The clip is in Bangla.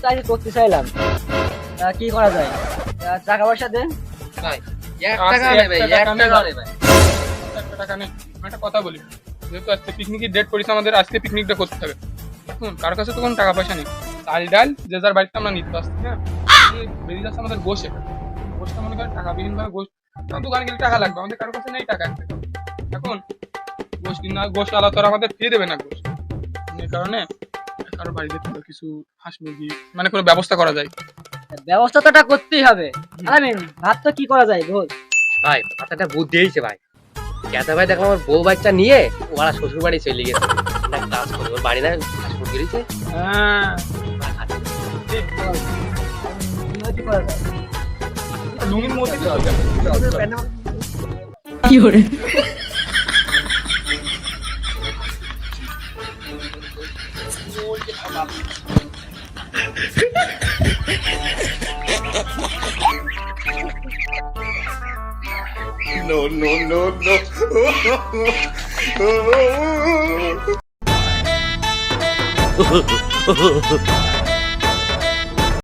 চাকরি করতে চাইলাম, কি করা যায়? টাকা পয়সা দেন ভাই। টাকা নেই। একটা কথা বলি, যেহেতু আজকে পিকনিকের ডেট করেছে, আমাদের আজকে পিকনিকটা করতে হবে। এখন কার কাছে তো কোনো টাকা পয়সা নেই। চাল ডাল যে যার বাড়িতে আমরা নিতে আসছি, হ্যাঁ বেরিয়ে যাচ্ছে আমাদের গোষে। গোষটা মনে করেন টাকা বিহীন ভাবে গোষ দোকানে গেলে টাকা লাগবে, আমাদের কারোর কাছে নেই টাকা। এখন গোষ কিনা গোষ আলা তো আমাদের ফিরে দেবে না গোষ। এই কারণে কারো বাড়িতে কিছু হাঁস মুরগি মানে কোনো ব্যবস্থা করা যায়। ব্যবস্থা তো করতেই হবে। ভাত তো কি করা যায় বল ভাই? মাথাটা বুদ্ধি হয়েছে ভাই। কেতা ভাই দেখলাম আমার বউ বাচ্চা নিয়ে ওরা শ্বশুর বাড়ি চলে গেছে, কাজ করে ওর বাড়ি না হাঁস মুরগি রয়েছে। কি করা যায়? লুঙ্গির মধ্যে কি করে No, no, no, no.